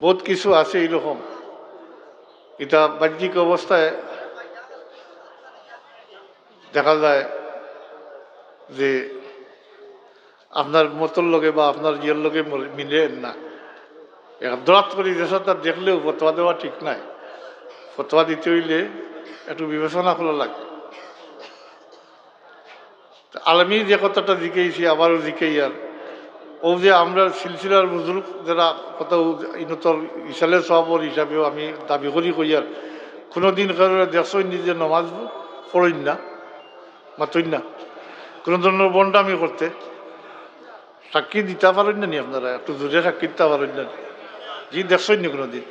বহুত কিছু আছে এইরকম, এটা বাহ্যিক অবস্থায় দেখা যায় যে আপনার মতর লগে বা আপনার ইয়ের লগে মিলে না। দরাত করে দেশত তার দেখলেও ফতোয়া দেওয়া ঠিক নাই। ফতোয়া দিতে হইলে একটু বিবেচনা করা লাগে। আলমী যে কথাটা জিকেইছি আবারও জিকেই, আর ও যে আমরা সিলসিলার বুজুর্গ যারা কত ইনতর ইসালের সহবর হিসাবেও আমি দাবি করি কইয়ার কোনোদিন কারোর দেখছই নিজে নমাজ পড়ইন না, মাতইন না, কোনো ধরনের বন্ডামি করতে সাক্ষী দিতে পারেন না নি? আপনারা একটু জোরে সাক্ষী দিতে পারেন না? জি দেখছই নি কোনোদিন?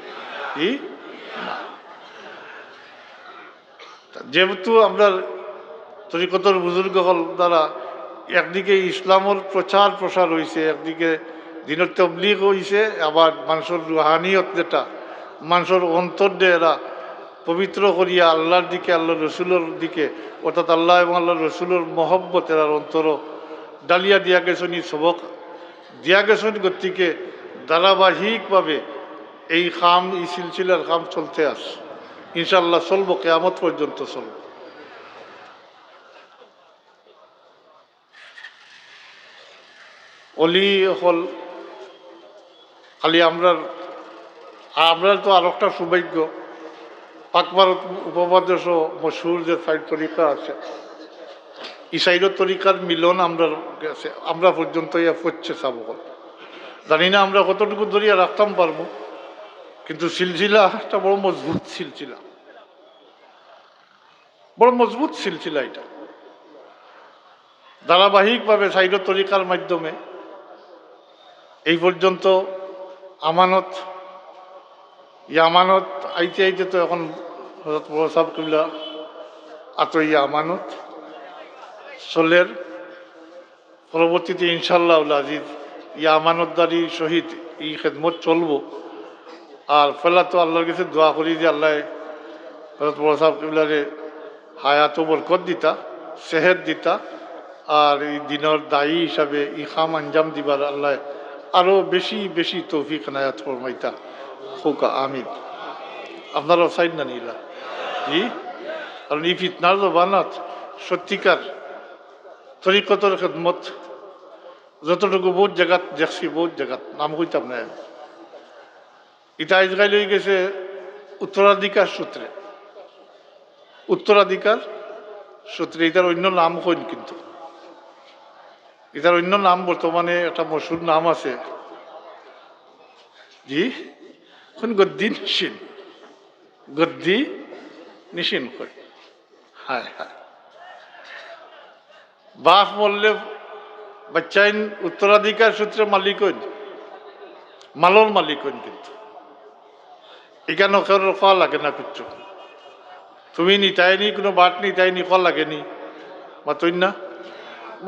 জি না। যেহেতু আমরা তরিকতর বুজুর্গ হল দ্বারা একদিকে ইসলামের প্রচার প্রসার হয়েছে, একদিকে দিনের তবলিগ হয়েছে, আবার মানুষের রুহানিয়ত যেটা মানুষের অন্তর দিয়ে এরা পবিত্র করিয়া আল্লাহর দিকে, আল্লাহ রসুলের দিকে, অর্থাৎ আল্লাহ এবং আল্লাহ রসুলের মহব্বত এরার অন্তর ডালিয়া দিয়া গেছেন, সবক দিয়া গেছেন। গতিকে ধারাবাহিকভাবে এই খাম, এই সিলসিলার খাম চলতে আসে, ইনশাল্লাহ চলবো, কেয়ামত পর্যন্ত চলব। অলি হল খালি আমরা তো আর একটা সৌভাগ্য, পাকভারত উপমহাদেশ মশহুর যে সাইড তরিকা আছে, এই সাইডের তরিকার মিলন আমরা পর্যন্ত ইয়া পড়ছে সাবকল। জানি না আমরা কতটুকু ধরিয়া রাখতাম পারবো, কিন্তু সিলসিলা একটা বড় মজবুত সিলসিলা, বড় মজবুত সিলসিলা। এটা ধারাবাহিকভাবে সাইডের তরিকার মাধ্যমে এই পর্যন্ত আমানত, আমানত আইতে আইতে তো এখন হযরত বড় সাহেব কিবলা আতইয়া আমানত চলের। পরবর্তীতে ইনশাআল্লাহ আজিজ আমানতদারি সহিত এই খেদমত চলব। আর ফেলা তো আল্লাহর কাছে দোয়া করি যে আল্লাহ হযরত বড় সাহেব কিবলারে হায়াত ও বরকত দিতা, সেহেত দিতা, আর এই দিনের দায়ী হিসাবে ই খাম আঞ্জাম দিবার আল্লাহ আরও বেশি বেশি তৌফিক নায়াত ফরমাইতা হোকা, আমিন। আপনারাও সাইড না নিলা জি। কারণ এই ফিতনার জবানত সত্যিকার তরিকতর খেদমত যতটুকু বহুত জায়গাত দেখছি, বহুত জায়গাত নাম কইতাম না। এটা ইসরায়েল হয়ে গেছে উত্তরাধিকার সূত্রে, উত্তরাধিকার সূত্রে। এটার অন্য নাম হইন, কিন্তু এটার অন্য নাম বর্তমানে একটা মশহুর নাম আছে জি, এখন গদ্দি নিশিন, গদ্দি নিশিন কই। হায় হায়, বাপ বললে বাচ্চাইন উত্তরাধিকার সূত্রে মালিক হইন, মালর মালিক হইন, কিন্তু এখানে খাওয়া লাগে না কিচ্ছু। তুমি নিতাইনি, কোনো বাট নিতাইনি, খাওয়া লাগেনি, মাতইন না।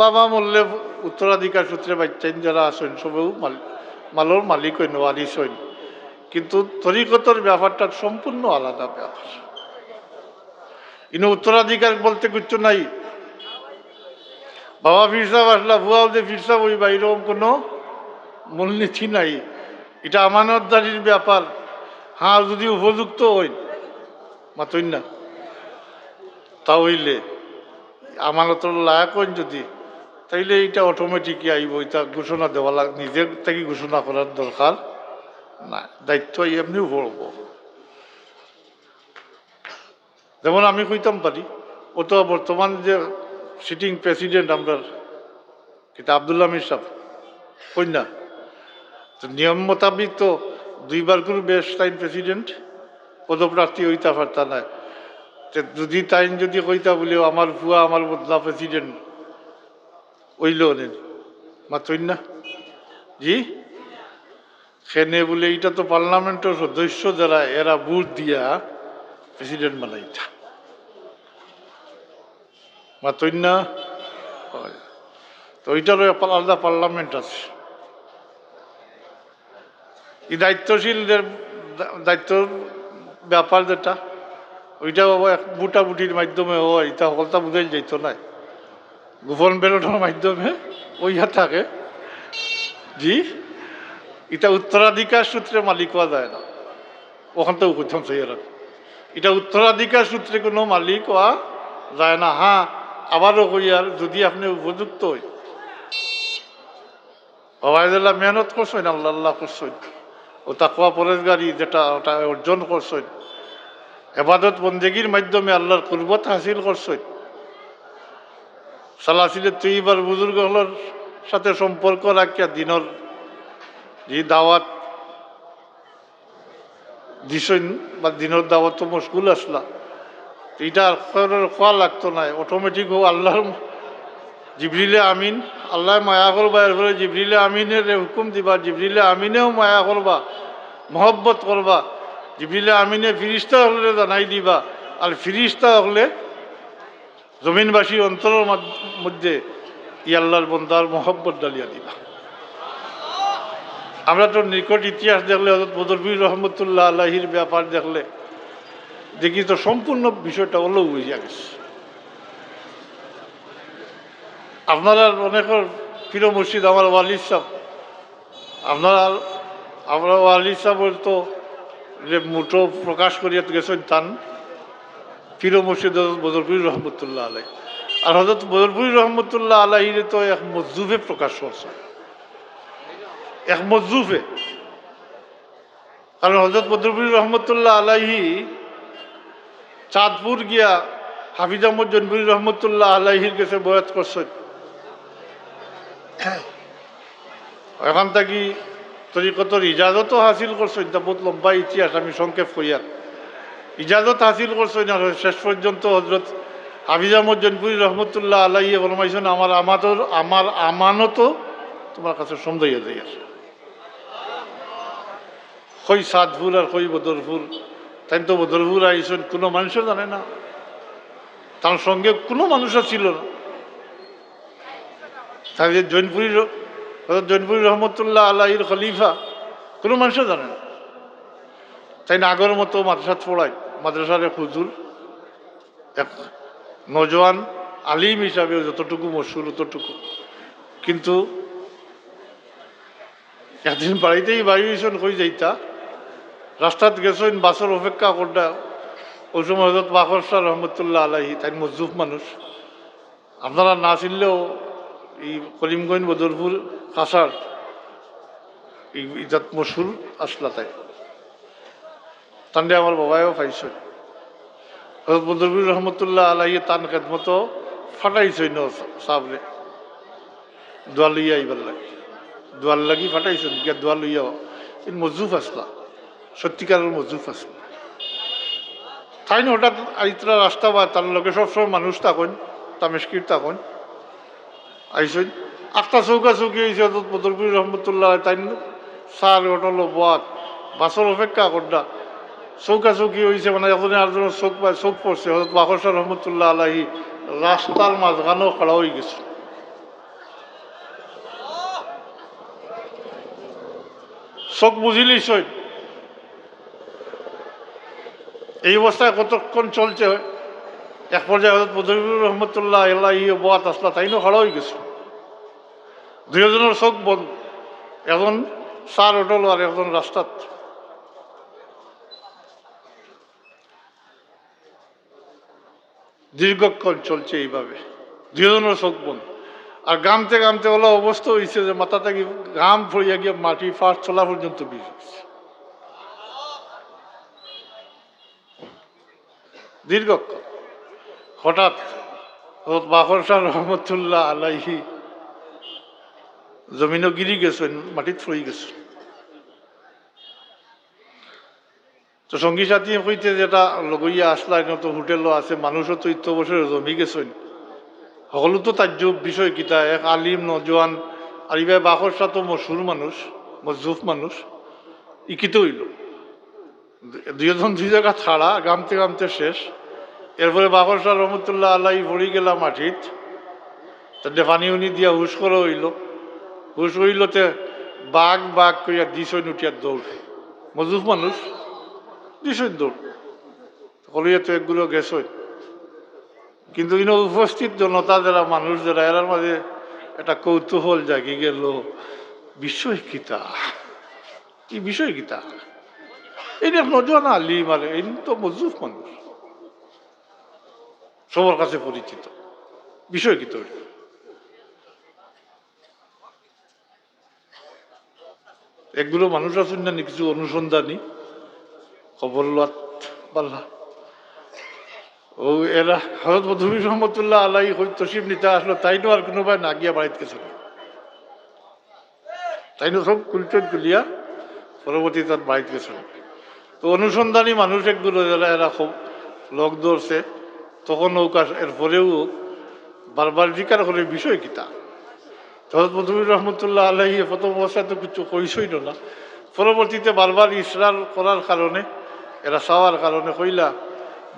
বাবা মরলে উত্তরাধিকার সূত্রে বাচ্চাইন যারা আসেন সবেও মালর মালিক হইন, ওয়ারিস হইন। কিন্তু তরিকতর ব্যাপারটা সম্পূর্ণ আলাদা ব্যাপার। কিন্তু উত্তরাধিকার বলতে কিচ্ছু নাই। বাবা ফিরসাব আসলা, ভুয়াও যে ফিরসাব ওই বাইরেও কোনো মূলনীতি নাই। এটা আমানতদারির ব্যাপার। হ্যাঁ, যদি উপযুক্ত হই মাতইন না, তা হইলে আমানতর লায়ক হইন যদি, তাইলে এটা অটোমেটিকই আইব। এটা ঘোষণা দেওয়া নিজের থেকে ঘোষণা করার দরকার না, দায়িত্ব এমনিও পড়ব। যেমন আমি কইতাম পারি, ও তো বর্তমান যে সিটিং প্রেসিডেন্ট আমরা এটা আবদুল্লাহ মির সাহেব কই না, তো নিয়ম মোতাবিক তো দুইবার করে বেশ টাইম প্রেসিডেন্ট পদপ্রার্থী হইতা পারতা না। যদি টাইম যদি কইতা বলেও আমার ভুয়া আমার বদলা প্রেসিডেন্ট ওইল নেন, মাতইন না জি। সেনে বলে এটা তো পার্লামেন্টের সদস্য যারা এরা ভোট দিয়া প্রেসিডেন্ট বানাইতা, মাতইন না। তো ওইটারও আলাদা পার্লামেন্ট আছে। এই দায়িত্বশীলদের দায়িত্বর ব্যাপার যেটা, ওইটা এক বুটাবুটির মাধ্যমে হয়, এটা হলতা বুঝাই যাইতো না, গোপন বেরোনোর মাধ্যমে ওইয়া থাকে জি। এটা উত্তরাধিকার সূত্রে মালিক হওয়া যায় না, ওখান থেকে প্রথম চাই রাখ, এটা উত্তরাধিকার সূত্রে কোনো মালিক হওয়া যায় না। হ্যাঁ, আবারও কইয়ার যদি আপনি উপযুক্ত হই, ওবায়দুল্লাহ মেহনত করছেন, আল্লাহ আল্লাহ করছেন, ও তাকওয়া পরেজগারি যেটা ওটা অর্জন করছেন, এবাদত বন্দেগীর মাধ্যমে আল্লাহর কুরবত হাসিল করছেন, সালাসিলে তৈবার বুজুর্গগুলোর সাথে সম্পর্ক রাখিয়া দিনের যে দাওয়াত দিছেন বা দিনের দাওয়াত তো মুশকুল আসলা, এটা খোয়া লাগতো না, অটোমেটিক হোক আল্লাহর জিবরিলে আমিন, আল্লাহ মায়া করবা, এরপরে জিবরিলে আমিনের হুকুম দিবা, জিবরিলে আমিনেও মায়া করবা, মহব্বত করবা, জিবরিলে আমিনে ফিরিস্তা হলে জানাই দিবা, আর ফিরিস্তা হলে জমিনবাসী অন্তরের মধ্যে ই আল্লাহর বন্দার মহব্বত ডালিয়া দিবা। আমরা তো নিকট ইতিহাস দেখলে, হযরত বদরবীর রহমতুল্লাহ আলাইহির ব্যাপার দেখলে দেখি তো সম্পূর্ণ বিষয়টা হলেও বুঝিয়া গেছে। আপনারা অনেকের প্রিয় মুর্শিদ আমার ওয়ালিদ সাহেব, আমরা ওয়ালিদ সাহেবের তো যে মুঠো প্রকাশ করিয়া গেছেন তান প্রিয় মুর্শিদ হযরত বদরবীর রহমতুল্লাহ আলাই, আর হযরত বদরবীর রহমতুল্লাহ আলাইহির তো এক মজজুফে প্রকাশ করছে, এক মজজুফে। কারণ হযরত বদরবীর রহমতুল্লাহ আলাইহি চাঁদপুর গিয়া হাফিজ আহমদ জনপুরি রহমতুল্লাহ আলাইহির কাছে বয়াত করছেন। এখান থেকে তরিকতর ইজাজতও হাসিল করছেন, তা বহুত লম্বা ইতিহাস, আমি সংক্ষেপ কইয়া। ইজাজত হাসিল করছেন, আর শেষ পর্যন্ত হজরত হাফিজ আহমদ জনপুরি রহমতুল্লাহ আলাইহি ফরমাইছেন, আমার আমানতও তোমার কাছে সমঝাইয়া যাই। কই সাদপুর আর কই বদরপুর, তাই তো বদরপুর আইসেন, কোনো মানুষও জানে না, তার সঙ্গে কোনো মানুষও ছিল না। তাই জৈনপুরি রহমতুল্লাহ আলাইহির খলিফা কোনো মানুষও জানে না। তাই না আগের মতো মাদ্রাসাত পড়ায়, মাদ্রাসার এক হুজুর, এক নজওয়ান আলিম হিসাবে যতটুকু মশহুর ততটুকু, কিন্তু একদিন বাড়িতেই বাড়ি হয়েছেন, কই যাইতা রাস্তাত গেছেন, বাসের অপেক্ষা করটা, ওই সময় হযরত বাকর শাহ রহমতুল্লাহ আলাইহি, তাই মজুফ মানুষ, আপনারা না চিনলেও এই করিমগঞ্জ বদরপুর কাছার ইজাত মশহুর আসলা, তাই তান্ডে আমার বাবাও পাইছেন। হযরত বদরপুর রহমতুল্লাহ আলাইহি তান খেদমত ফাটাইছেন সাবরে, দোয়া লইয়া আইবার লাগে, দোয়ার লাগি ফাটাইছেন, গিয়া দোয়া লইয়া মজুফ আসলা, সত্যিকারের মজুফ আসলা। তাই না হঠাৎ আইতরা রাস্তা বা তার লোকে সবসময় মানুষ থাকেন, তামেশকির থাকেন, আইসেন আখটা চৌকা চৌকি হয়েছে হযরত বদরপুর রহমতুল্লাহ, তাই সার হোটেল বাদ বাসর অপেক্ষা করডা চৌকা চৌকি হয়েছে, মানে এতদিন আরেকজনের চোখ পড়ছে, হযরত বাকর শাহ রহমতুল্লাহ আলাইহি রাস্তার মাঝখানেও খাড়া হয়ে গেছে। চোখ বুঝিলিস এই অবস্থায় কতক্ষণ চলছে। এক পর্যায়ে হযরত বদরুর রহমতুল্লাহ আলাইহি বাত আসলা, তাইনও খাড়া হয়ে গেছে, দুজনের চোখ বন্ধ, এখন সার হোটেল আর একজন রাস্তাত। দীর্ঘক্ষণ চলছে এইভাবে, দুজনের চোখ বন্ধ, আর গামতে গামতে ওলা অবস্থা হয়েছে যে মাথা থেকে ঘাম ফড়িয়া গিয়ে মাটি ফাঁস চলা পর্যন্ত ভিজেছে। দীর্ঘক্ষণ হঠাৎ হযরত বাকর শাহ রহমতুল্লাহ আলাইহি জমিনও গিরি গেছেন, মাটিত ফড়ি গেছেন। তো সঙ্গী সাথী হইতে যেটা লগইয়া আসলা, তো হোটেলও আছে, মানুষও তো ইত্য বছরে জমি গেছেন, সকলো তো তাজ্জব বিষয় কিতা, এক আলিম নজওয়ান, আর ইবাই বাকর শাহ তো মশহুর মানুষ, মজুফ মানুষ, ইকিতে হইল দুজন দুই জায়গা ছাড়া, গামতে গামতে শেষ। এরপরে বাকর শাহ রহমতুল্লাহ আলাইহি পড়ি গেলা মাটিত, তাদের পানি উনি দিয়া হুশ করে হইল, হুশ হইলতে বাঘ বাঘ করিয়া দিছই উঠিয়া দৌড়, মজুফ মানুষ দিছই দৌড়, কলিয়া তো একগুলো গেছই। কিন্তু ইনো উপস্থিত জনতা যারা মানুষ যারা, এরার মাঝে একটা কৌতূহল জাগি গেল, বিস্ময় কিতা, এই বিষয় কিতা এই নজন আলিম আর এই তো মজুফ মানুষ সবার কাছে পরিচিত বিষয় কি তোর এগুলো মানুষ আছেন না কিছু অনুসন্ধানী খবর লাত পাল্লা ও এরা হজরত মধুবী রহমতুল্লাহ আলাই তসিফ নিতে আসলো তাই তো আর কোনো ভাই না গিয়া বাড়িতে গেছিল তাই না সব কুলচট গুলিয়া পরবর্তী তার বাড়িতে গেছিল তো অনুসন্ধানী মানুষ একগুলো যারা এরা খুব লোক ধরছে তখন নৌকা এরপরেও বারবার জিকার করে বিষয় কিতা হজরত মধুবী রহমতুল্লাহ আলাহি প্রথম অবস্থায় তো কিছু কইসই না পরবর্তীতে বারবার ইসরার করার কারণে এরা চাওয়ার কারণে কইলা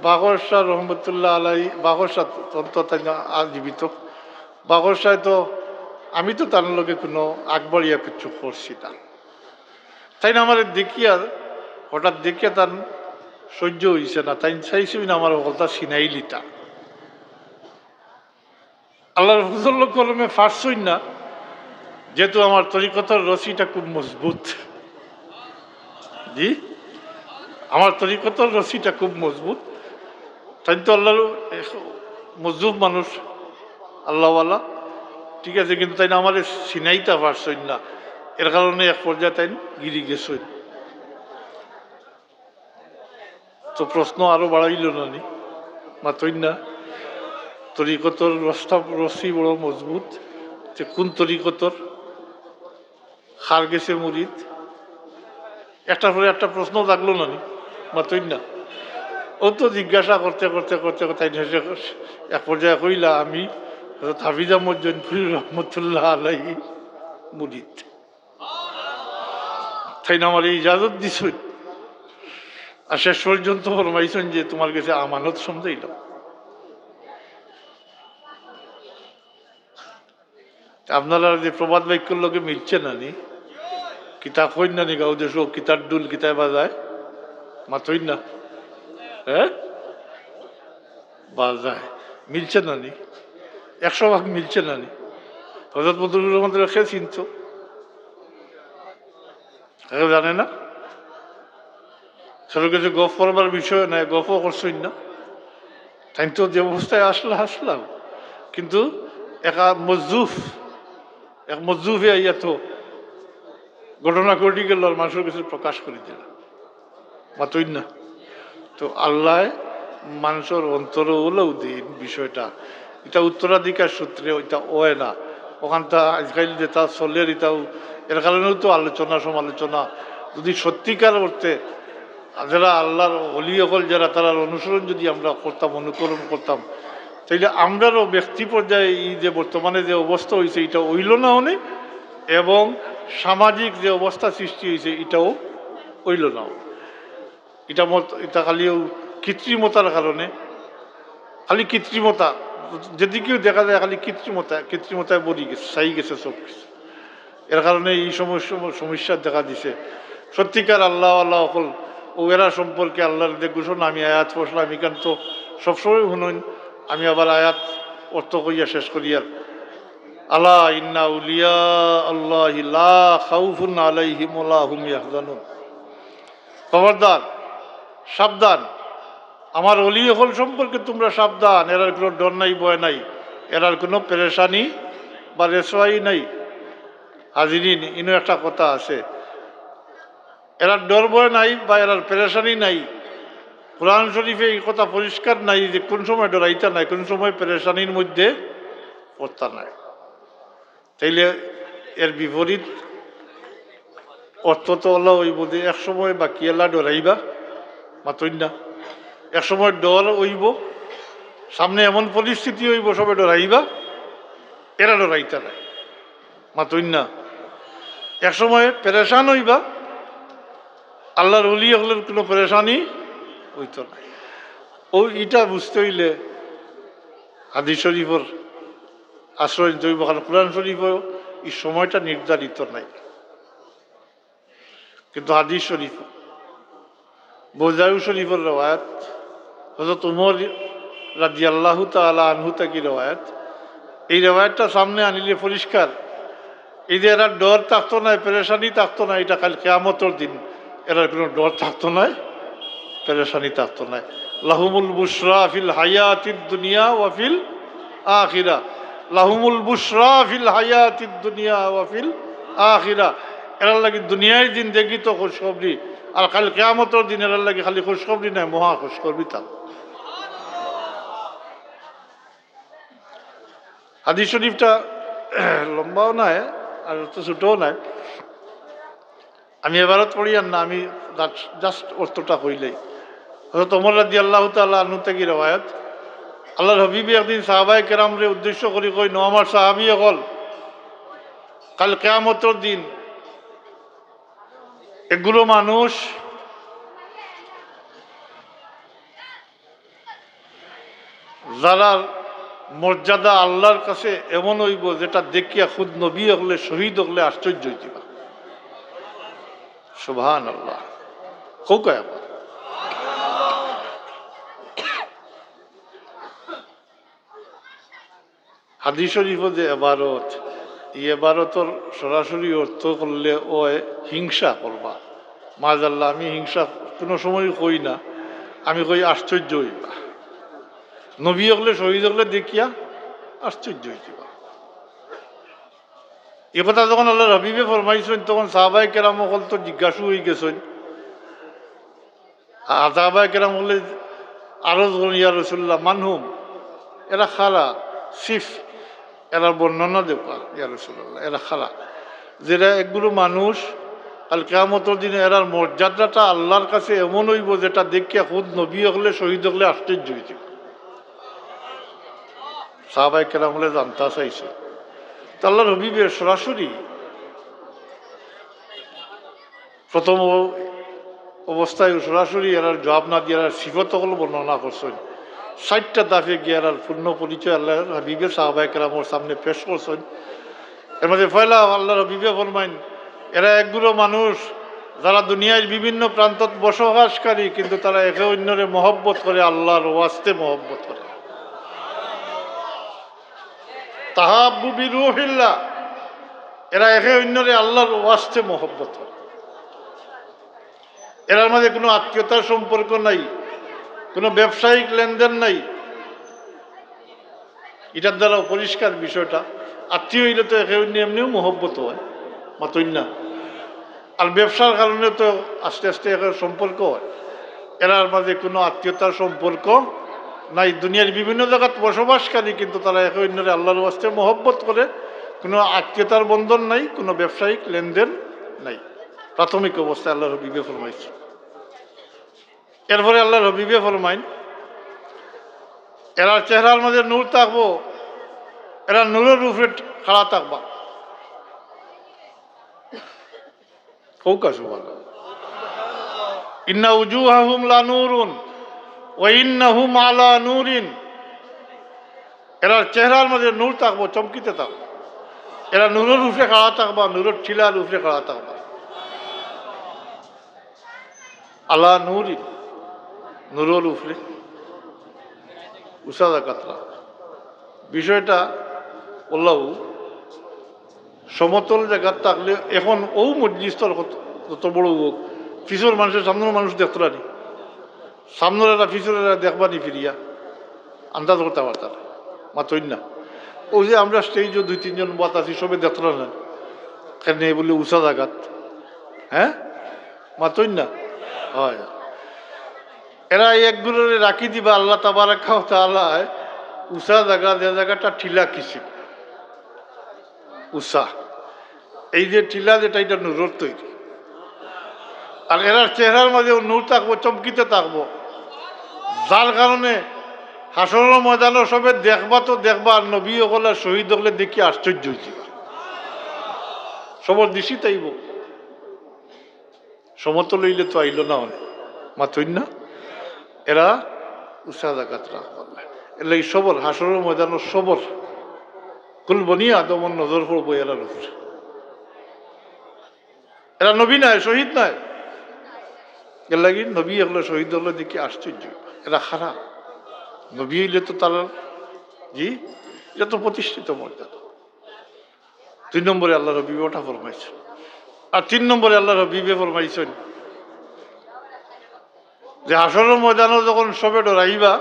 বাঘর শাহ রহমতুল্লাহ আলাই বাঘর শাহ তন্ত্র জীবিত বাঘর শাহ তো আমি তো তার লোকে কোনো আকবরিয়া কিছু করছি না তাই না আমার দেখিয়া হঠাৎ দেখিয়া তার সহ্য হয়েছে না তাই চাইছি না আমার কথা সিনাইলিটা আল্লাহর ফজল কলমে ফার্সই না যেহেতু আমার তরিকতার রশিটা খুব মজবুত জি আমার তরিকতার রশিটা খুব মজবুত তাই তো আল্লাহর মজবুত মানুষ আল্লাহওয়ালা ঠিক আছে কিন্তু তাই না আমার সিনাইটা পারছই না এর কারণে এক পর্যায়ে তাই গিরি গেছই তো প্রশ্ন আরো বাড়াইল না নি মাতই না তরিকতর রশি বড় মজবুত যে কোন তরিকতর খার গেছে মুরিদ একটার পরে একটা প্রশ্ন থাকলো না নি মাতই না ও তো জিজ্ঞাসা করতে করতে করতে তাই এক পর্যায়ে কইলা আমি হাফিজা মজ্জনপুর রহমতুল্লাহ আলাইহি মুরিদ তাই না আমার এই ইজাজত দিছই আর শেষ পর্যন্ত ফরমাইছেন যে তোমার কাছে আমানত সমঝাইল আপনারা যে প্রবাদ বাক্যর লোকে মিলছে না নি কিতাব হইন না নি গাও দেশ কিতার ডুল কিতায় বাজায় মাতই না হ্যাঁ বাজায় মিলছে না নি 100 ভাগ মিলছে না নি হজরত মধুবুর রহমান খেয়ে চিনত জানে না সেটা কিছু গপ করবার বিষয় নাই গপও করছই না তাই তো যে অবস্থায় আসলাম কিন্তু এক মজুফে আইয়া তো ঘটনা ঘটি গেল আর মানুষের কাছে প্রকাশ করে দিল মাতই না তো আল্লাহ মানুষের অন্তর হলেও দিন বিষয়টা এটা উত্তরাধিকার সূত্রে ওইটা ওয় না ওখানটা আজকাল যেটা চলের এটাও এর কারণেও তো আলোচনা সমালোচনা যদি সত্যিকার অর্থে যারা আল্লাহর অলি হল যারা তারা অনুসরণ যদি আমরা করতাম অনুকরণ করতাম তাইলে আমরারও ব্যক্তি পর্যায়ে এই যে বর্তমানে যে অবস্থা হয়েছে এটা হইল না অনেক এবং সামাজিক যে অবস্থা সৃষ্টি হয়েছে এটাও হইল না এটা খালিও কৃত্রিমতার কারণে খালি কৃত্রিমতা যেদিকেও দেখা যায় খালি কৃত্রিমতায় বলি গেছে চাই গেছে সব কিছু এর কারণে এই সমস্যা দেখা দিছে সত্যিকার আল্লাহ হল ও এরা সম্পর্কে আল্লাহর যে ঘোষণা আমি আয়াত পড়লাম এখান তো সবসময় শুনুন আমি আবার আয়াত অর্থ করিয়া শেষ করিয়ার আল্লাহ ইন্না উলিয়া আল্লাহ লা খাউফুন আলাইহিম ওয়া হুম ইয়াহজানুন খবরদার সাবধান আমার অলি হল সম্পর্কে তোমরা সাবধান এরার কোনো ডর নাই ভয় নাই এরার কোনো পেরেশানি বা রেসওয়াই নাই হাজিরিন ইনো একটা কথা আছে এরার ডর ভয় নাই বা এরার পেরেশানি নাই কোরআন শরীফে এই কথা পরিষ্কার নাই যে কোন সময় ডরাইতা নাই কোন সময় পেরেশানির মধ্যে পড়তা নাই তাইলে এর বিপরীত অর্থ তো আল্লাহ ওই বোধে এক সময় বাকি আল্লাহ ডরাইবা মাতই না এক সময় ডর হইব সামনে এমন পরিস্থিতি হইব সবে ডরাইবা এরা ডরাইতা নাই মাতই না এক সময় পেরেশান হইবা আল্লাহর ওলি হলের কোনো পেরেশানি হইত না ও এটা বুঝতে হইলে হাদিস শরীফের আশ্রয় নিতে হইব কারণ কোরআন শরীফেও এই সময়টা নির্ধারিত নাই কিন্তু হাদিস শরীফ বোজায়ু শরীফের রওয়ায়াত হযরত উমর রাদিয়াল্লাহু তাআলা আনহু থেকে রওয়ায়াত এই রওয়ায়াতটা সামনে আনিলে পরিষ্কার এই যে এরা ডর থাকতো না, পেরেশানি থাকতো না, এটা কাল কিয়ামতের দিন এরা কোনো ডর থাকতো না, পেরেশানি থাকতো না। লাহুমুল বুশরা ফিল হায়াতিদ দুনিয়া ওয়া ফিল আখিরা, লাহুমুল বুশরা ফিল হায়াতিদ দুনিয়া ওয়া ফিল আখিরা। এরা লাগি দুনিয়ায় দিন দেখি তো খুশখবরি, আর কাল কিয়ামতের দিন এরা লাগি খালি খুশখবরি নাই, মহা খুশখবরি থাক। হাদিস শরীফটা লম্বাও নাই আর তো ছোটও নাই, আমি এবারত পড়ি আর না, আমি জাস্ট অর্থটা হইলেই। হযরত ওমর রাদিয়াল্লাহু তাআলা আনহু থেকে রওয়ায়াত, আল্লাহর হাবিবি একদিন সাহাবায়ে কেরামরে উদ্দেশ্য করে কই, নো আমার সাহাবী হল, কাল কিয়ামতের দিন এগুলো মানুষ যারা মর্যাদা আল্লাহর কাছে এমন হইব যেটা দেখিয়া খুদ নবী হলে শহীদ হলে আশ্চর্য হইতিবা। সুবহানাল্লাহ। কৌকা হাদিস শরীফ যে এবারত, এই এবারতর সরাসরি অর্থ করলে ও হিংসা করবা। মাজাল্লাহ, আমি হিংসা কোনো সময় কই না, আমি কই আশ্চর্য হইবা। নবী হলে শহীদ হলে দেখিয়া আশ্চর্য হইতিবা। এ কথা যখন আল্লাহর হাবিবে ফরমাইছেন তখন সাহাবায়ে কেরাম হল তো জিজ্ঞাসা হয়ে গেছেন। সাহাবায়ে কেরাম হলে আরো যখন ইয়া রাসূলুল্লাহ মানহুম, এরা খারা সিফ, এরা বর্ণনা দেবা ইয়া রাসূলুল্লাহ, এরা খারা যেটা এগুলো মানুষ কাল কিয়ামতের দিনে এরার মর্যাদাটা আল্লাহর কাছে এমন হইব যেটা দেখিয়া খুদ নবী হলে শহীদ হলে আশ্চর্য হইতিব। সাহাবায়ে কেরাম হলে জানতা চাইছে, তা আল্লাহর হাবিবের সরাসরি প্রথম অবস্থায় সরাসরি এরার জবাব না দিয়ে এরার সিফত হল বর্ণনা করছেন। 60টা দাফে গিয়ে এরার পূর্ণ পরিচয় আল্লাহর হাবিবের সাহাবায়ে কেরামের সামনে পেশ করছেন। এর মধ্যে পয়লা আল্লাহর হাবিবে ফরমাইন, এরা একগুলো মানুষ যারা দুনিয়ার বিভিন্ন প্রান্তত বসবাসকারী, কিন্তু তারা একে অন্যরে মহব্বত করে, আল্লাহর ওয়াস্তে মহব্বত করে। তাহাব্বু বিরূহিল্লাহ, এরা একে অন্যরে আল্লাহর ওয়াস্তে মহব্বত করে। এরার মধ্যে কোনো আত্মীয়তার সম্পর্ক নাই, কোনো ব্যবসায়িক লেনদেন নাই। এটার দ্বারা পরিষ্কার বিষয়টা, আত্মীয় হইলে তো একে অন্য এমনিও মহব্বত হয়, মাতই না। আর ব্যবসার কারণে তো আস্তে আস্তে একে সম্পর্ক হয়। এরার মাঝে কোনো আত্মীয়তার সম্পর্ক নাই। দুনিয়ার বিভিন্ন জায়গায় বসবাসকারী, কিন্তু তারা একে অন্যরে আল্লাহর ওয়াস্তে মহব্বত করে। কোনো আত্মীয়তার বন্ধন নাই, কোনো ব্যবসায়িক লেনদেন নাই। প্রাথমিক অবস্থায় আল্লাহর হাবিবে ফরমাইছে। এরপরে আল্লাহর হাবিবে ফরমাইন, এরার চেহারার মধ্যে নূর থাকবো, এরা নূরের উপরে খাড়া থাকবা। কৌকা সুবহানাল্লাহ। ইন্না উজুহাহুম লানুরুন ওয়া ইন্নাহুম আলা নূরিন, এরার চেহারার মধ্যে নূর থাকবো, চমকিতে থাকবো। এরা নূরের উপরে খাড়া থাকবা, নূরের ঠিলার উপরে খাড়া থাকবা। আলা নূরিন, নূরের উপরে উসাদা কাতরা। বিষয়টা বললাম সমতল জায়গা থাকলে, এখন ও মসজিদর কত বড় হোক, ফিসর মানুষের সামনের মানুষ দেখতো না, সামনের এরা ফিসর এরা দেখবানি ফিরিয়া আন্দাজ করতে পারতাম, মাতই না। ওই যে আমরা স্টেজও 2-3 জন বাত আছি, সবে দেখতো না কেন বলে উষা জায়গাত, হ্যাঁ মাতই না হয়। এরা একগুলোরে রাখি দিবা আল্লাহ তাবারাক ওয়া তাআলা উষা জায়গা, যে জায়গাটা ঠিলা কিসিম উষা, এই যে টিলা যেটা, এটা নূরের তৈরি। আর এরার চেহারার মাঝে নূর থাকবো, চমকিতে থাকবো, যার কারণে হাসরের ময়দানে সবে দেখবা তো দেখবা, আর নবী হলে শহীদ হলে দেখি আশ্চর্য হয়েছিল। সবর দিশি তাইব, সমতল হইলে তো আইল না অনেক, মাতই না। এরা উষা জাগাত রাখবা, এলে এই সবর হাসরের ময়দানে সবর কুলবনি আদমন নজর পড়বো এরার উপরে। এরা নবী নাই, শহীদ নাই, এর লাগি নবী এগুলো শহীদ হলে দেখি আশ্চর্য। এরা খারাপ, নবী হইলে তো তারা জি, এটা তো প্রতিষ্ঠিত মর্যাদা। 2 নম্বরে আল্লাহর হাবিবে ওটা ফরমাইছেন। আর 3 নম্বরে আল্লাহর হাবিবে ফরমাইছেন যে হাসরের ময়দানে যখন সবে ডরাইবা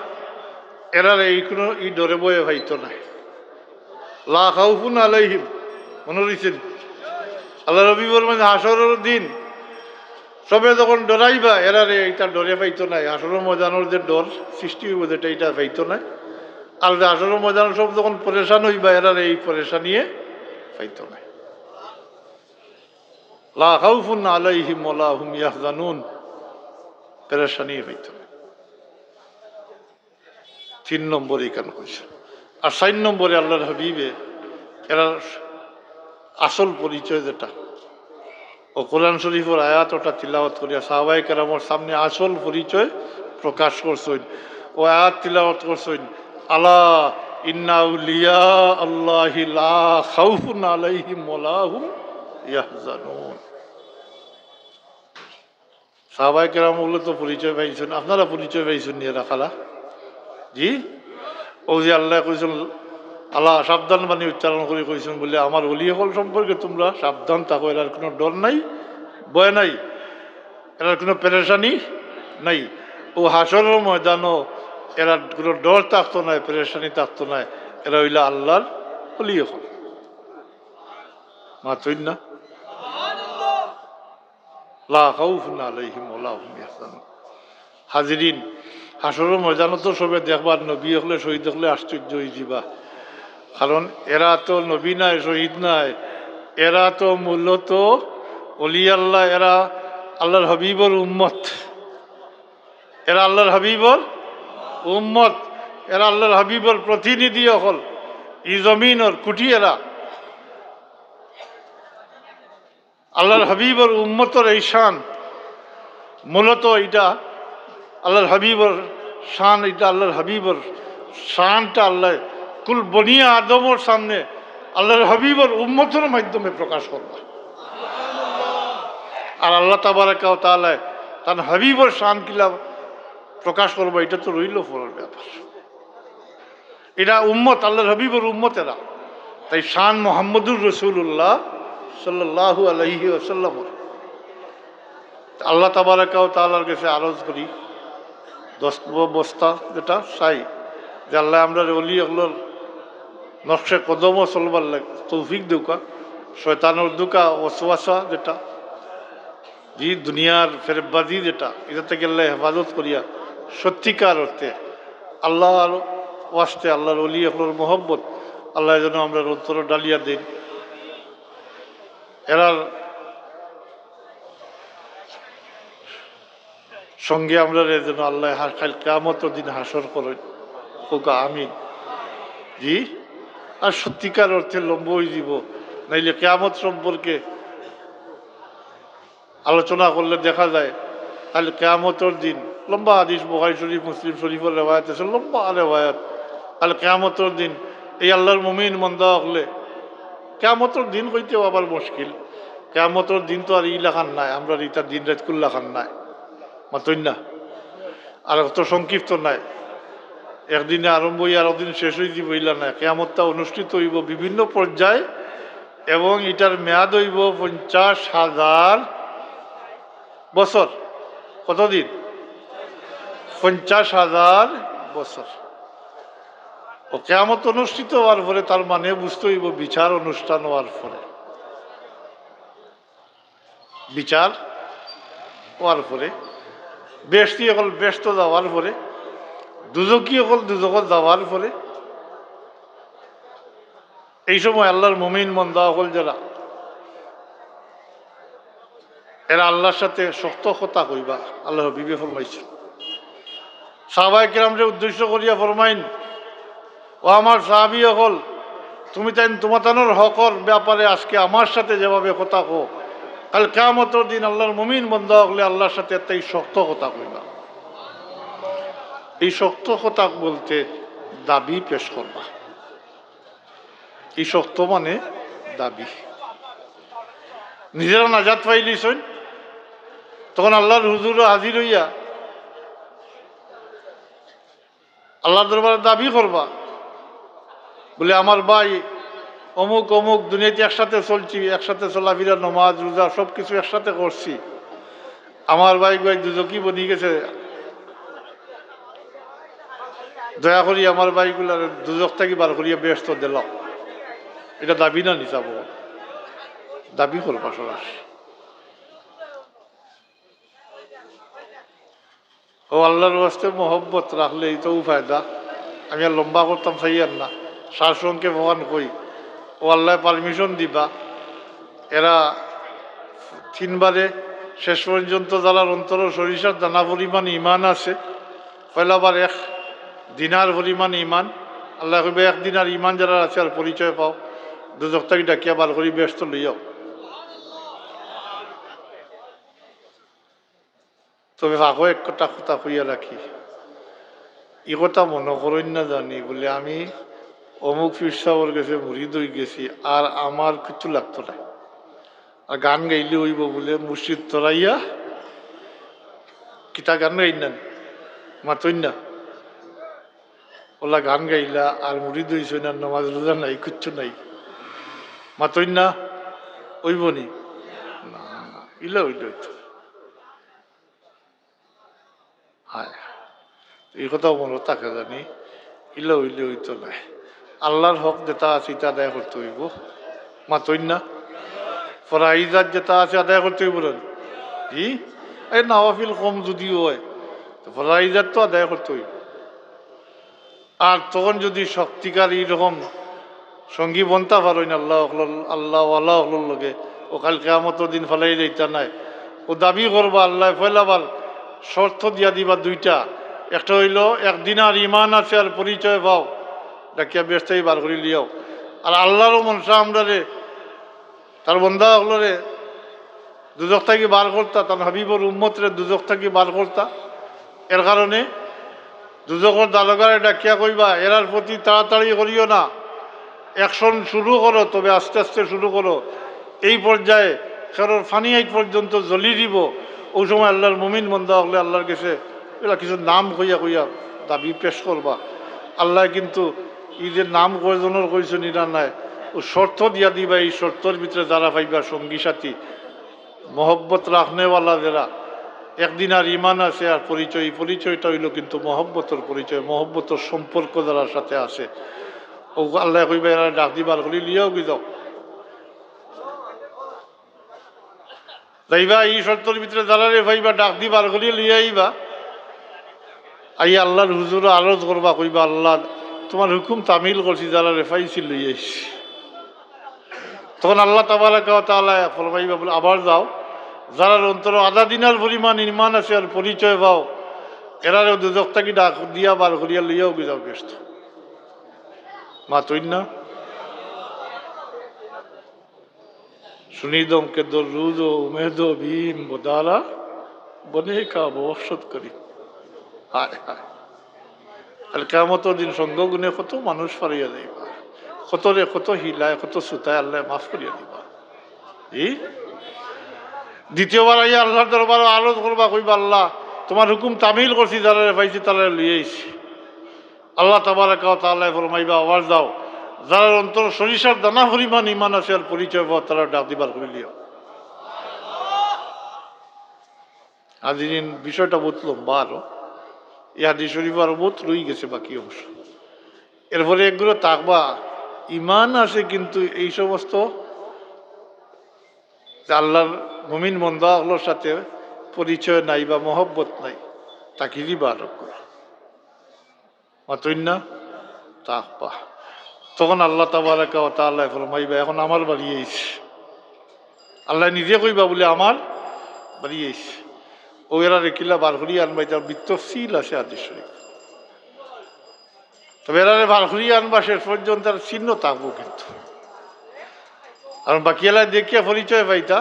এরার এই কোনো ডরে বয়ে ভাইতো না, লা খাউফুন আলাইহিম, মনে রয়েছেন আল্লাহর হাবিব ফরমাইছেন হাসরের দিন সবে যখন ডরাইবা এরারে এইটা ডরে পাইতো নাই, হাসরের ময়দানের যে ডর সৃষ্টি হইব যেটা এটা পাইতো না। আর যে হাসরের ময়দানের সব যখন পরেশান হইবা এরারে এই পরেশানিয়ে পাইতো না। লা খাউফুন আলাইহিম ওয়ালা হুম ইয়াহজানুন, পেরেশানি পাইতো না। 3 নম্বরে কেন কইছে। আর 4 নম্বরে আল্লাহর হাবিবে এরা আসল পরিচয় যেটা ও কোরআন শরীফের আয়াত ওটা তিলাওয়াত করিয়া সাহাবায়ে কেরামের সামনে আসল পরিচয় প্রকাশ করছেন। ও আয়াত তিলাওয়াত করছেন, আলা ইন্না আউলিয়া আল্লাহি লা খাউফুন আলাইহিম ওয়ালা হুম ইয়াহজানুন। সাহাবায়ে কেরাম ওগুলো তো পরিচয় পাইছেন, আপনারা পরিচয় পাইছেন নিয়ে রাখালা জি। ও যে আল্লাহ কইছেন আল্লাহ সাবধান বাণী উচ্চারণ করে কইছেন বলে আমার ওলি হল সম্পর্কে তোমরা সাবধান থাকো, এরার কোনো ডর নাই, ভয় নাই, এরার কোনো পেরেশানি নাই। ও হাসরের ময়দানও এরা কোনো ডর থাকতো না, পেরেশানি থাকতো না, এরা হইলা আল্লাহর ওলি হল। মাতই না, লা খাউফুন আলাইহিম ওয়ালা হুম ইয়াহজানুন। হাজিরিন, হাসরের ময়দানও তো সবে দেখবার, নবী হলে শহীদ হলে আশ্চর্য হয়ে যাবা। কারণ এরা তো নবী নাই, শহীদ নাই, এরা তো মূলত ওলি আল্লাহ, এরা আল্লাহর হাবিবর উম্মত, এরা আল্লাহর হাবিবর উম্মত, এরা আল্লাহর হাবিবর প্রতিনিধি হল ই জমিনর কুটি। এরা আল্লাহর হাবিবর উম্মতর এই শান, মূলত এটা আল্লাহর হাবিবর শান, এটা আল্লাহর হাবিবর শানটা আল্লাহ কুল বনিয়া আদমর সামনে আল্লাহর হাবিবর উম্মতের মাধ্যমে প্রকাশ করবে। আর আল্লাহ তাবারাকা ওয়া তাআলা তার হাবিবর শান কিলা প্রকাশ করবে, এটা তো রইল ফলের ব্যাপার। এটা উম্মত, আল্লাহর হাবিবর উম্মত এরা, তাই শান মুহাম্মদুর রাসূলুল্লাহ সাল্লাল্লাহু আলাইহি ওয়াসাল্লাম। আল্লাহ তাবারাকা ওয়া তাআলার কাছে আরজ করি 10 বস্তা যেটা চাই যে আল্লাহ আমরা ওলি হলোর নকশে কদমও চলবার তৌফিক দুকা, শয়তানের দুকা ওয়াসওয়াসা যেটা জি দুনিয়ার ফেরবাজি যেটা, এটা থেকে আল্লাহ হেফাজত করিয়া সত্যিকার অর্থে আল্লাহর ওয়াস্তে আল্লাহর ওলি হলোর মোহব্বত আল্লাহ যেন আমরা অন্তর ডালিয়া দিন। এরার সঙ্গে আমরা যেন আল্লাহ খাল কিয়ামতের দিন হাসর করেন, ওকা আমিন জি। আর সত্যিকার অর্থে লম্ব হয়ে যাব, নাইলে কিয়ামত সম্পর্কে আলোচনা করলে দেখা যায় তাহলে কিয়ামতের দিন লম্বা হাদিস, বুখারী শরীফ মুসলিম শরীফের রেওয়ায়াত আছে, লম্বা রেওয়ায়াত। তাহলে কিয়ামতের দিন এই আল্লাহর মুমিন মন্দা হলে কিয়ামতের দিন হইতেও আবার মুশকিল। কিয়ামতের দিন তো আর ই লেখান নাই, আমরা ইটার দিন রাত কুল লেখান নাই, মাতই না, আর অত সংক্ষিপ্ত নাই, একদিনে আরম্ভ হই আর একদিন শেষ হয়ে যাব ইলা নাই। কিয়ামতটা অনুষ্ঠিত হইব বিভিন্ন পর্যায়ে এবং এটার মেয়াদ হইব 50,000 বছর। কতদিন? 50,000 বছর। ও কিয়ামত অনুষ্ঠিত হওয়ার পরে তার মানে বুঝতে হইব বিচার অনুষ্ঠান হওয়ার পরে, বিচার হওয়ার পরে বেশটি হল ব্যস্ত যাওয়ার পরে, দুজকি হল দুজকত যাওয়ার পরে, এই সময় আল্লাহর মুমিন মন্দা হল যারা এরা আল্লাহর সাথে শক্ত কথা কইবা। আল্লাহ হাবিবে ফরমাইছেন, সাহাবায়ে কেরামকে উদ্দেশ্য করিয়া ফরমাইন, ও আমার সাহাবী হল তুমি তাই তোমাতানোর হকর ব্যাপারে আজকে আমার সাথে যেভাবে কথা কো, কাল কিয়ামতের দিন আল্লাহর মুমিন বান্দা হলে আল্লাহর সাথে তাই শক্ত কথা কইবা। এই শক্ত কথা বলতে দাবি পেশ করবা। এই শক্ত মানে দাবি। নিজেরা নাজাত পাইলিছেন তখন আল্লাহর হুজুরে হাজির হইয়া আল্লাহর দরবারে দাবি করবা, বলে আমার ভাই অমুক অমুক দুনিয়াতে একসাথে চলছি, একসাথে চলাফেরা, নমাজ রোজা সব কিছু একসাথে করছি, আমার ভাই ভাই দুজকি বনি গেছে, দয়া করি আমার ভাইগুলার দুজক থাকি বার করিয়া ব্যস্ত দিল। এটা দাবি না নিচাব, দাবি করবা সরাসরি। ও আল্লাহর ওয়াস্তে মহব্বত রাখলে এই তো ফায়দা। আমি আর লম্বা করতাম চাইয়ার না, শাসনকে ভগবান কই ও আল্লাহ পারমিশন দিবা, এরা তিনবারে শেষ পর্যন্ত যারা অন্তর সরিষার দানা পরিমাণ ইমান আছে, পয়লাবার এক দিনার পরিমাণ ইমান, আল্লাহ কইবে এক দিনার ইমান যারা আছে আর পরিচয় পাও, দুজক থাকি ডাকিয়া বার করি ব্যস্ত লইয়াও। তবে আগো এক কথা কইয়া রাখি, ই কথা মনে করেন না জানি বলে আমি অমুক পীর সাহেবের গেছে মুরিদ হয়ে গেছি আর আমার কিছু লাগতো না, আর গান গাইলে হইব বলে মুর্শিদ তরাইয়া কিতা গান গাই না মাতই না, ওলা গান গাইলা আর মুরিদ হইছ না, নামাজ রোজা নাই, কিচ্ছু নাই, মাতই না হইব নি? না না, ইলা হইল হইতো। হ্যাঁ, এই কথাও মনে থাকে জানি, ইলা হইলে হইতো না। আল্লাহর হক যেটা আছে এটা আদায় করতে হইব, মাতই না? ফরাইজাত যেটা আছে আদায় করতে হইব না? জি, এই নাওয়াফিল কম যদিও হয়, ফরাইজাত তো আদায় করতে হইব। আর তখন যদি শক্তিকার এইরকম সঙ্গী বনতা পারো না আল্লাহ আল্লাহ আল্লাহ লগে, ও কাল কেয়ামতের দিন ফেলাই যাইতা নাই, ও দাবি করবা আল্লাহ ফেলাবার শর্ত দিয়া দিবা দুইটা, একটা হইল একদিন আর ইমান আছে আর পরিচয় পাও, ডাকিয়া ব্যস্তাই বার করি লিয়াও। আর আল্লাহরও মনসা আমরা রে তার বন্ধা হলরে দুজক থাকি বার করতা, তার হাবিবর উম্মত রে দুজক থাকি বার করতা। এর কারণে দুজকর দারোগারে ডাকিয়া কইবা এরার প্রতি তাড়াতাড়ি করিও না, অ্যাকশন শুরু করো, তবে আস্তে আস্তে শুরু করো। এই পর্যায়ে কারোর ফানি আইট পর্যন্ত জ্বলি দিব, ওই সময় আল্লাহর মুমিন বন্ধা হলে আল্লাহর কাছে এগুলা কিছু নাম কইয়া কইয়া দাবি পেশ করবা। আল্লাহ কিন্তু এই যে নাম কয়জনের কইছে নিরা নাই, ও শর্ত দিয়া দিবা, এই শর্তর ভিতরে যারা পাইবা সঙ্গী সাথী মহব্বত রাখনেওয়ালা, যারা একদিন আর ইমান আছে আর পরিচয়, এই পরিচয়টা হইল কিন্তু মহব্বতের পরিচয়, মহব্বতের সম্পর্ক যারা সাথে আছে, ও আল্লাহ কইবা এরা ডাক দিবার করি লিয়াও গিয়ে যাইবা, এই শর্তর ভিতরে যারা রে ভাইবা ডাক দিবার করি লিয়াইবা, আই আল্লাহর হুজুর আরজ করবা, কইবা আল্লাহ তোমার হুকুম তামিল করছি, যারা রেফাইছি লইয়াইছি। তখন আল্লাহ তাবারাকা ওয়া তাআলা ফরমাইবা বলে আবার যাও, যারা অন্তর আধা দিনার পরিমাণ ইমান আছে আর পরিচয় পাও, এরারও দুজক থাকি ডাক দিয়া বার করিয়া লইয়াও গিয়ে যাও ব্যস্ত, মাতই না? सुनीदों के दर्रूदो उमेदो भीम बदाला बने का बवशत करी। হায় হায়, আর কিয়ামতের দিন সঙ্গ গুণে কত মানুষ ফারিয়া যাইবা, কত রে কত হিলায় কত সুতায় আল্লাহ মাফ করিয়া দিবা। দ্বিতীয়বার আইয়া আল্লাহর দরবারে আরজ করবা, কইবা আল্লাহ তোমার হুকুম তামিল করছি, যারা পাইছি তারা লইয়াইছি। আল্লাহ তাবারাকা ওয়া তাআলা ফরমাইবা আওয়াজ দাও, যারা অন্তর সরিষার দানা পরিমাণ ইমান আছে আর পরিচয় পাওয়া, তারা ডাক দিবার করে লিও। হাজিরিন, বিষয়টা বহুত লম্বা, আরো এই হাদিস শরীফ আরো বহুত রয়ে গেছে বাকি অংশ। এরপরে একগুলো তাকবা ইমান আছে, কিন্তু এই সমস্ত আল্লাহর মুমিন বন্দাগুলোর সাথে পরিচয় নাই বা মহব্বত নাই, তাকে দিবা আরো করে মাতই না? তাকবা। তখন আল্লাহ তাবারাকা ওয়া তাআলা ফরমাইবা এখন আমার বাড়ি আইছে, আল্লাহ নিজে কইবা বলে আমার বাড়ি আইছে, ও এরা রেখিলা বার করিয়া আনবা, তার বিত্তশীল আছে হাদিস শরীফ। তবে এরারে বার করিয়া আনবা শেষ পর্যন্ত তার চিহ্ন থাকবো কিন্তু, আর বাকি এলা দেখিয়া পরিচয় পাইতা,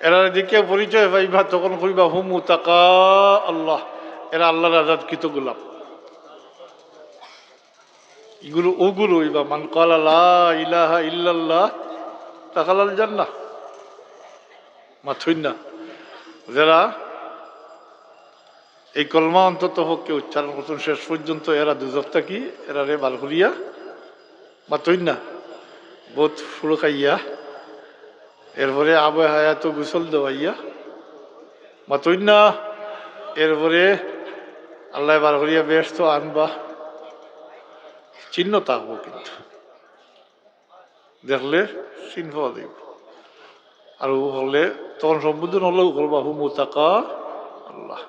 এরারে দেখিয়া পরিচয় পাইবা, তখন কইবা হুম মুতাকা আল্লাহ, এরা আল্লাহর আজাদকৃত গোলাম। এগুলো ওগুলো হইবা মান ক্বালা লা ইলাহা ইল্লাল্লাহ দাখালাল জান্নাহ, মাথুই না? যারা এই কলমা অন্তত পক্ষে উচ্চারণ করছেন শেষ পর্যন্ত, এরা দুজক থাকি এরা রে বাল করিয়া, মাথুই না? বহুত ফুড়কাইয়া, এরপরে আবে হায়াত গোসল দেওয়াইয়া মাতই না, এরপরে আল্লাহ বার করিয়া ব্যস্ত আনবা, চিহ্ন থাকবো কিন্তু দেখলে চিহ্ন দিব। আর হলে তখন সম্বোধন হলেও করবা হু মুতাকা আল্লাহ।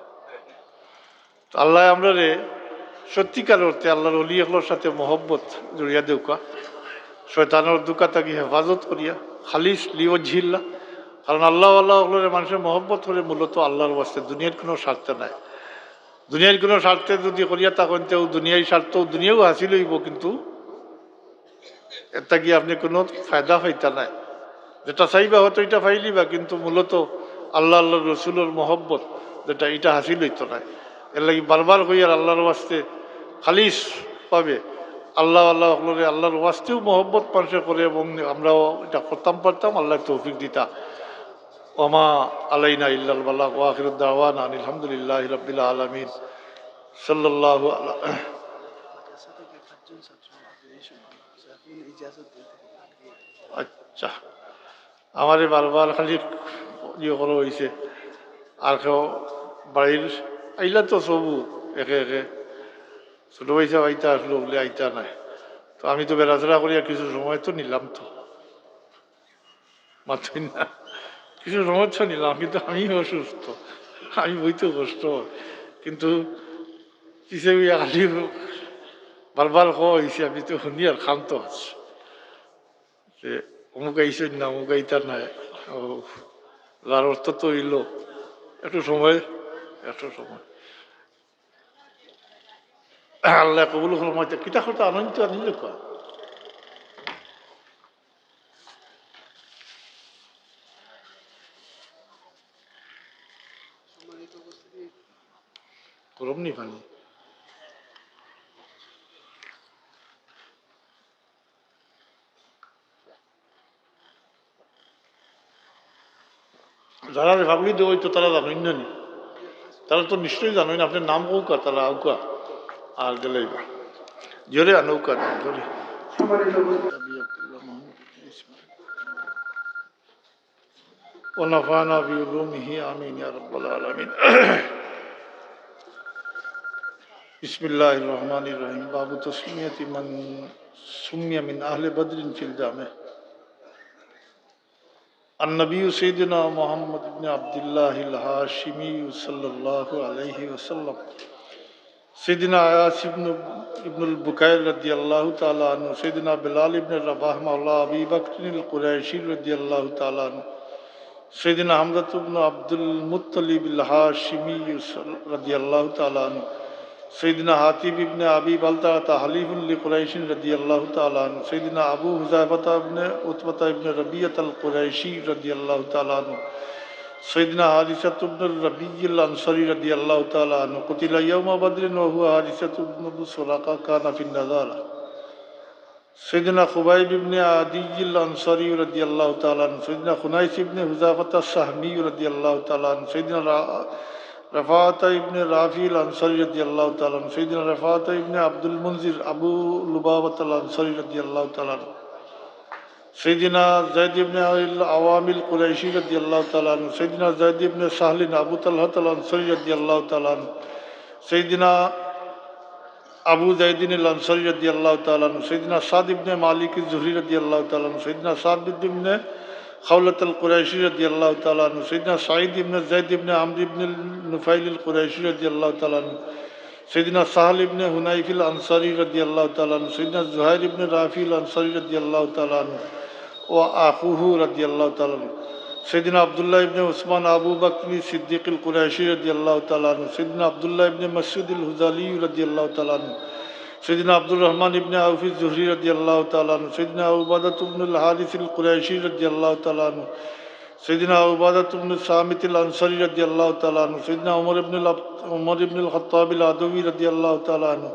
আল্লাহ আমরা রে সত্যিকার অর্থে আল্লাহর অলি এগুলোর সাথে মহব্বত জড়িয়া দেউকা, শয়তানের দুকা তাকে হেফাজত করিয়া খালিস লিও ঝিল্লা। কারণ আল্লাহ ওগুলোর মানুষের মহব্বত করে মূলত আল্লাহর বাস্তে, দুনিয়ার কোনো স্বার্থে নাই। দুনিয়ার কোনো স্বার্থে যদি করিয়া তখন তেও দুনিয়ায় স্বার্থ দুনিয়াও হাসিল হইব, কিন্তু এটা গিয়ে আপনি কোনো ফায়দা পাইতা নাই। যেটা চাইবা হয়তো এটা পাইলিবা, কিন্তু মূলত আল্লাহ রসুলের মহব্বত যেটা এটা হাসিল হইতো না। এর লাগি বারবার কইয়ার আল্লাহর ওয়াস্তে খালিস পাবে আল্লাহর ওয়াস্তেও মহব্বত মানুষে করে, এবং আমরাও এটা করতাম পারতাম। আল্লাহ তৌফিক দিতা। ওমা আলাইনা ইল্লাল বালাগ ওয়া আখিরুদ দাওয়ানা আলহামদুলিল্লাহি রাব্বিল আলামিন সাল্লাল্লাহু আলা। আচ্ছা, আমারে বারবার খালি ইয়ে করা হয়েছে। আর কেউ বাড়ির আইলা তো সবু একে একে ছোটো পয়সা আইতা আসলো বলে আইতা নাই। তো আমি তো বেড়াচড়া করিয়া কিছু সময় তো নিলাম, তো মাত্রই না কিছু সময় তো নিলাম, কিন্তু আমি অসুস্থ, আমি বইতে কষ্ট। কিন্তু কিসে খালি বারবার খাওয়া হয়েছে, আমি তো শুনি আর খান্ত আছি যে অমুক আইসেন না অমুক আইতা নাই। ও যার অর্থ তো হইল একটু সময় আল্লাহ কবুল সময় কিতা করতে আনন্দ আনিল কয় গরম নি পানি যারা ভাবলি দেওয়া তো তারা জানোই না নি, তারা তো নিশ্চয়ই জানোই না। আপনার নাম কৌকা, তারা আউকা আর গেলে জোরে আনৌকা জোরে। ونفعنا بعلومه آمين يا رب العالمين بسم الله الرحمن الرحيم باب تسمية من سمي من أهل بدر في الجامع النبي سيدنا محمد بن عبد الله الهاشمي صلى الله عليه وسلم سيدنا عياش ابن البكير رضي الله تعالى عنه سيدنا بلال بن رباح مولى أبي بكر القريشي رضي الله تعالى عنه سيدنا حمزة بن عبد المطلب الهاشمي رضي الله تعالى عنه سيدنا حاتب بن أبي بلتعة حليف لقريش رضي الله تعالى عنه سيدنا أبو حذيفة بن عتبة بن ربيعة القريشي رضي الله تعالى عنه سيدنا حارثة بن الربيع الأنصاري رضي الله تعالى عنه قتل يوم بدر وهو حارثة بن سراقة كان في النضالة سيدنا خبيب بن عدي الأنصاري رضي الله تعالى عنه سيدنا خنيس بن حذافة السهمي رضي الله تعالى عنه سيدنا رفاعة بن رافع الأنصاري رضي الله تعالى عنه سيدنا رفاعة بن عبد المنذر أبو لبابة الأنصاري رضي الله تعالى عنه سيدنا زيد بن العوام القريشي رضي الله تعالى عنه سيدنا زيد بن سهل أبو طلحة الأنصاري رضي الله تعالى عنه سيدنا أبو زيد الأنصاري رضي الله تعالى عنه سيدنا سعد بن مالك الزهري رضي الله تعالى عنه سيدنا سعد بن خولة القريشي رضي الله تعالى عنه سيدنا سعيد بن زيد بن عمرو بن النفيل القريشي رضي الله تعالى عنه سيدنا سهل بن هنيف الأنصاري رضي الله تعالى عنه سيدنا زهير بن رافع الأنصاري رضي الله تعالى عنه وأخوه رضي الله تعالى عنه سيدنا عبد الله بن عثمان أبو بكر الصديق القريشي رضي الله تعالى عنه سيدنا عبد الله بن مسعود الهذلي رضي الله تعالى عنه سيدنا عبد الرحمن بن عوف الزهري رضي الله تعالى عنه سيدنا عبادة بن الحارث القريشي رضي الله تعالى عنه سيدنا عبادة بن الصامت الأنصاري رضي الله تعالى عنه سيدنا عمر بن الخطاب العدوي رضي الله تعالى عنه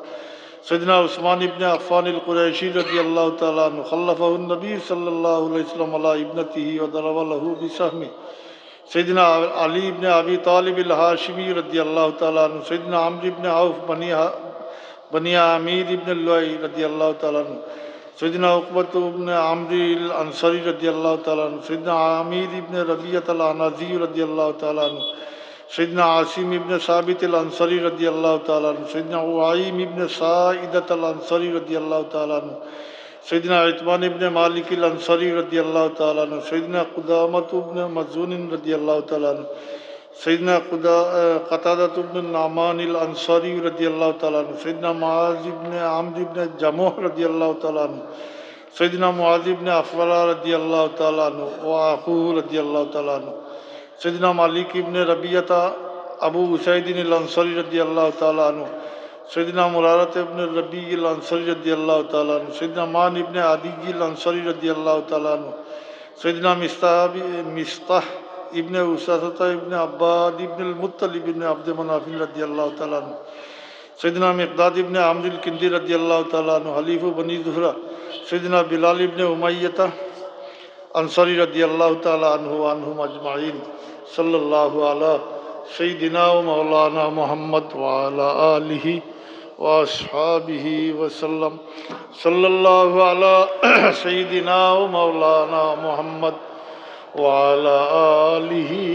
سيدنا عثمان بن عفان القريشي رضي الله تعالى عنه خلفه النبي صلى الله عليه وسلم على ابنته وضرب له بسهمه سيدنا علي بن أبي طالب الهاشمي رضي الله تعالى عنه سيدنا عمرو بن عوف بني عمير بن اللؤي رضي الله تعالى عنه सैयदना उक़बत इब्ने आमिर अंसारी रदियल्लाहु ताला अन्हु, सैयदना आमिर इब्ने रबियत अल-अनाज़ी रदियल्लाहु ताला अन्हु, सैयदना आसिम इब्ने साबित अल-अंसारी रदियल्लाहु ताला अन्हु, सैयदना उआइम इब्ने साइदत अल-अंसारी रदियल्लाहु ताला अन्हु, सैयदना इत्बान इब्ने मालिक अल-अंसारी रदियल्लाहु ताला अन्हु, सैयदना क़ुदामत इब्ने मज़ून रदियल्लाहु ताला अन्हु, सैयदना क़तादत इब्ने नामान अल-अंसारी रदियल्लाहु ताला अन्हु, सैयदना मुआज़ इब्ने आम्र इब्ने जमुह रदियल्लाहु ताला अन्हु, सैयदना मुआज़ इब्ने अफ़रा रदियल्लाहु ताला अन्हु व अख़ूहु रदियल्लाहु ताला अन्हु, सैयदना मालिक इब्ने रबियता अबू उसैद अल-अंसारी रदियल्लाहु ताला अन्हु, सैयदना मुरारत इब्ने रबी अल-अंसारी रदियल्लाहु ताला अन्हु, सैयदना मान इब्ने आदी अल-अंसारी रदियल्लाहु ताला अन्हु, सैयदना मिस्ताह इब्ने उसासता इब्ने अब्बाद इब्ने अल-मुत्तलिब इब्ने अब्द मनाफ़ रदियल्लाहु ताला अन्हु, सैयदना मिक़दाद इब्ने आमिर अल-किंदी रदियल्लाहु ताला अन्हु, हलीफ़ बनी ज़ुहरा, सैयदना बिलाल इब्ने उमय्यता अंसारी रदियल्लाहु ताला अन्हु व अन्हुम अजमाइन। सल्लल्लाहु अला सय्यिदिना व मौलाना मुहम्मद व अला आलिहि व अस्हाबिहि व सल्लम। सल्लल्लाहु अला सय्यिदिना व मौलाना मुहम्मद व अला आलिहि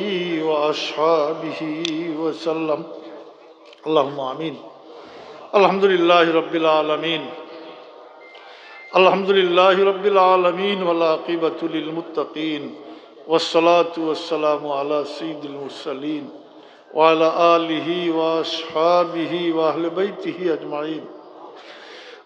व अस्हाबिहि व सल्लम। अल्लाहुम्मा आमीन। अल्हम्दुलिल्लाहि रब्बिल आलमीन। अल्हम्दुलिल्लाहि रब्बिल आलमीन वल आक़िबतु लिल मुत्तक़ीन वस्सलातु वस्सलामु अला सय्यिदिल मुरसलीन व अला आलिहि व अस्हाबिहि व अहले बैतिहि अजमाइन।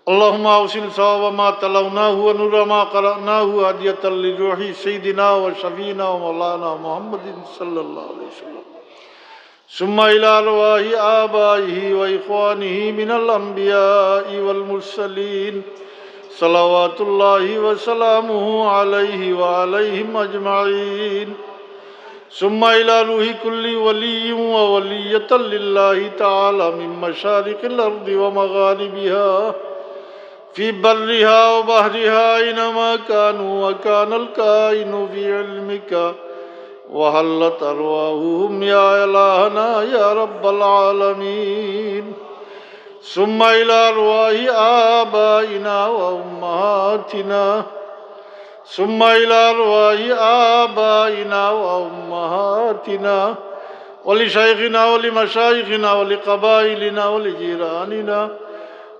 अल्लाहुम्मा अवसिल सवाब मा तलौनाहु व नूर मा क़रअनाहु हदियतल लिरूहि सय्यिदिना व शफ़ीना व मौलाना मुहम्मदिन सल्लल्लाहु अलैहि वसल्लम। सुम्मा इला अरवाहि आबाइहि व इख़्वानिहि मिनल अंबियाइ वल मुरसलीन सलावतुल्लाहि व सलामुहु अलैहि व अलैहिम अजमाइन। सुम्मा इला रूहि कुल्ली वलिय्यिन व वलिय्यतन लिल्लाहि तआला मिन मशारिक़िल अर्दि व मग़ारिबिहा फ़ी बर्रिहा व बहरिहा ऐनमा कानू व कानल काइनु फ़ी इल्मिका व हल्लत अरवाहुहुम या इलाहना या रब्बल आलमीन। सुम्मा इला अरवाहि आबाइना व उम्महातिना सुम्मा इला अरवाहि आबाइना व उम्महातिना व लिशैख़िना व लिमशाइख़िना व लिक़बाइलिना व लिजीरानिना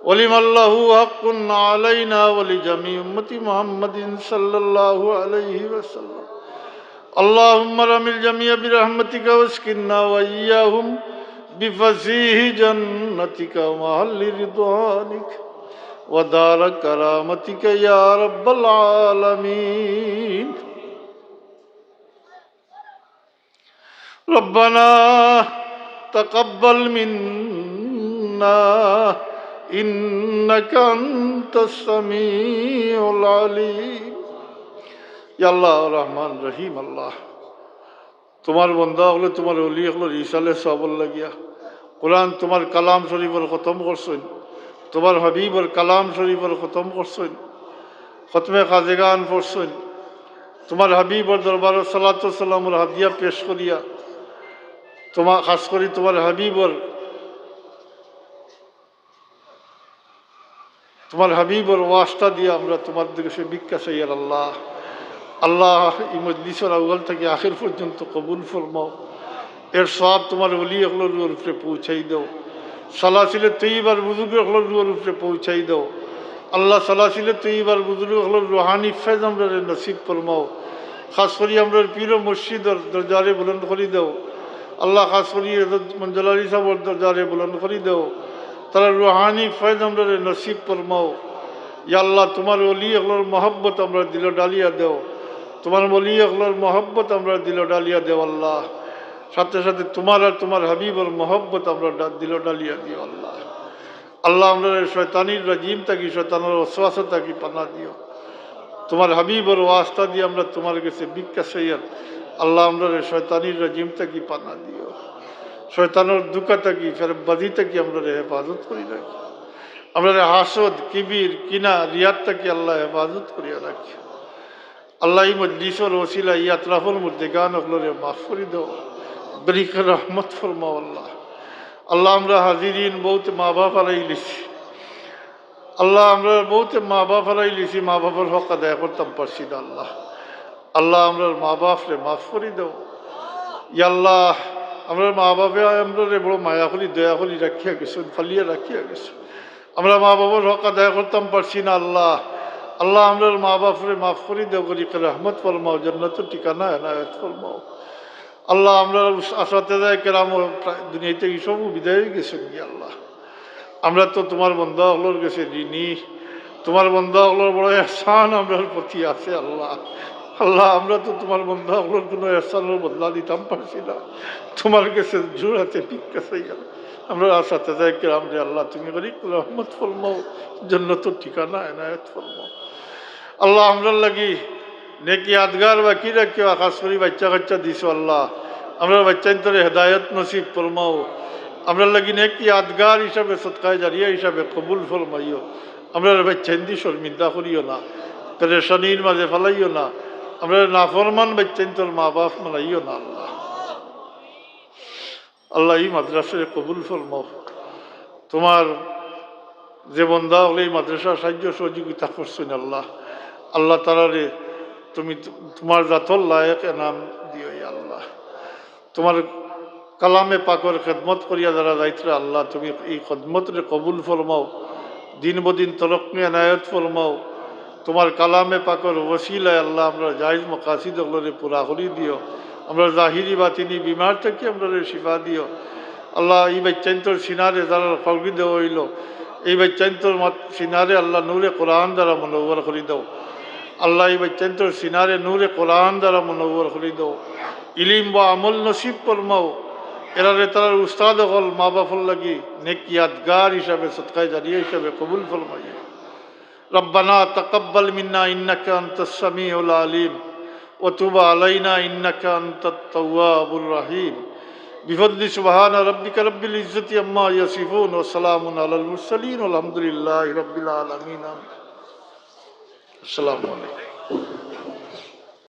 व लिमन लहु हक़्क़ुन अलैना व लिजमी उम्मति मुहम्मदिन सल्लल्लाहु अलैहि वसल्लम। अल्लाहुम्मा रमिल जमीअ बिरहमतिका वस्किन्ना व इय्याहुम बिफ़सीहि जन्नतिका व महल्लि रिद्वानिक व दार करामतिका या रब्बल आलमीन। रब्बना तक़ब्बल मिन्ना इन्नका अंतस समीउल अलीम। या अल्लाह रहमान रहीम अल्लाह, তোমার বন্দা হলে তোমার অলি হলো রিসালে সবল লাগিয়া কোরআন তোমার কালাম শরীফের খতম করছেন, তোমার হাবিবর কালাম শরীফের খতম করছেন, খতমে খাজেগান পড়ছেন, তোমার হাবিবর দরবার সালাতু সালামের হাদিয়া পেশ করিয়া তোমার খাস করি তোমার হাবিবর ওয়াস্তা দিয়ে আমরা তোমার দিকে সে ভিক্ষা চাই। আর আল্লাহ আল্লাহ এই মজলিসের আউয়াল থেকে আখির পর্যন্ত কবুল ফরমাও, এর সব তোমার ওলি হলোর উপরে পৌঁছাই দাও। সালাসিলে তৈবার বুজুর্গ হলোর উপরে পৌঁছাই দাও। আল্লাহ সালাসিলে তৈবার বুজুর্গ হলোর রুহানি ফেজ আমরা নসিব ফরমাও। খাস করি আমরা পীর মসজিদর দরজারে বুলন্দ করি দাও। আল্লাহ খাস করি মঞ্জলারি সাহর দরজারে বুলন্দ করি দাও। তারা রুহানি ফেজ আমরা নসিব ফরমাও। ইয়া আল্লাহ তোমার ওলি হলোর মহব্বত আমরা দিল ডালিয়া দেও, তোমার ওলি হলোর মহব্বত আমরা দিল ডালিয়া দেও আল্লাহ। সাথে সাথে তোমার আর তোমার হাবিবর মহব্বত আমরা দিল ডালিয়া দিও আল্লাহ। আল্লাহ আমরা শয়তানির রাজিম থাকি, শয়তানের ওয়াসওয়াসা থাকি পানা দিও। তোমার হাবিবর ওয়াস্তা দিয়ে আমরা তোমার কাছে ভিক্ষা চাই। আল্লাহ আমরা শয়তানির রাজিম থাকি পানা দিও, শয়তানের দুকা থাকি ফেরবাজি থাকি আমরা হেফাজত করি রাখি। আমরা হাসদ কিবির কিনা রিয়াদ থাকি আল্লাহ হেফাজত করিয়া রাখি। আল্লাহ এই মজলিসর ওসিলা এই আতরাফুল মুর্দেগান ওগুলোরে মাফ করে দাও, বরিক রহমত ফরমাও আল্লাহ। আল্লাহ আমরা হাজিরিন বহুত মা বাপ আলাই লিছি, আল্লাহ আমরা বহুতে মা বাপ হারাই লিছি, মা বাবার হক আদায় করতাম পারছি না আল্লাহ। আল্লাহ আমরা মা বাপরে মাফ করি দেও ইয়াল্লাহ। আমরা মা বাপে আমরা বড় মায়া করি দয়া করি রাখিয়া গেছো, ফালিয়া রাখিয়া গেছো। আমরা মা বাবার হক আদায় করতাম পারছি না আল্লাহ। আল্লাহ আমরা মা বাপরে মাফ করি দেও, করি রহমত ফরমাও, জান্নাতের ঠিকানা এনায়েত ফরমাও। আল্লাহ আমরা আসাতে যায় কেরাম দুনিয়া থেকে সব বিদায় হয়ে গেছেন কি আল্লাহ। আমরা তো তোমার বন্ধা হলোর গেছে ঋণী, তোমার বন্ধা হলোর বড় এহসান আমরার প্রতি আছে আল্লাহ। আল্লাহ আমরা তো তোমার বন্ধা হলোর কোনো এহসানের বদলা দিতাম পারছি না, তোমার কাছে জোড়াতে ভিক্ষা চাই। আমরা আসাতে যাই কেরাম রে আল্লাহ তুমি করি রহমত ফরমাও, জান্নাতের ঠিকানা এনায়েত ফরমাও। আল্লাহ আমরার লাগি নেকি আদগার বাকি রাখিও, আকাশ করি বাচ্চা কাচ্চা দিছো আল্লাহ। আমরা বাচ্চান তোরে হেদায়ত নসিব ফরমাও। আমরা লাগি নেকি আদগার হিসাবে সৎকায় জারিয়া হিসাবে কবুল ফরমাইও। আমরা বাচ্চান দি শর্মিন্দা করিও না, পেরেশানির মাঝে ফেলাইও না। আমরা নাফরমান বাচ্চান তোর মা বাপ মানাইও না আল্লাহ। আল্লাহ এই মাদ্রাসায় কবুল ফরমাও। তোমার যে বন্ধা হলে এই মাদ্রাসা সাহায্য সহযোগিতা করছেন আল্লাহ, আল্লাহ তারারে তুমি তোমার জাতর লায়ক এনাম দিও আল্লাহ। তোমার কালামে পাকর খেদমত করিয়া যারা যাইতরা আল্লাহ তুমি এই খেদমতরে কবুল ফরমাও, দিন বদিন তরক্কি এনায়ত ফরমাও। তোমার কালামে পাকর ওসিলায় আল্লাহ আমরা জাহিজ মকাসিদ ওগুলোরে পুরা করি দিও। আমরা জাহিরি বাতিনি বিমার থেকে আমরা শিফা দিও আল্লাহ। এই বাচ্চান্তর সিনারে যারা ফলগি দেওয়া হইল, এই বাচ্চান্তর সিনারে আল্লাহ নূরে কোরআন দ্বারা মনোবর করি দাও আল্লাহ। এই বাচ্চান্তর সিনারে নূরে কোরআন দ্বারা মনোবর করি দাও। ইলিম বা আমল নসিব ফরমাও। এরারে তার উস্তাদ হল মা বাপর লাগি নেক ইয়াদগার হিসাবে সৎকায় জারিয়া হিসাবে কবুল ফরমাইয়া। রব্বানা তাকাব্বাল মিন্না ইন্নাকা আনতাস সামিউল আলিম ওয়া তুব আলাইনা ইন্নাকা আনতাত তাওয়াবুর রহিম। বিফদলি সুবহানা রাব্বিকা রাব্বিল ইজ্জতি আম্মা ইয়াসিফুন ওয়া সালামুন আলাল মুরসালিন ওয়া আলহামদুলিল্লাহি রাব্বিল আলামিন। আসসালামু আলাইকুম।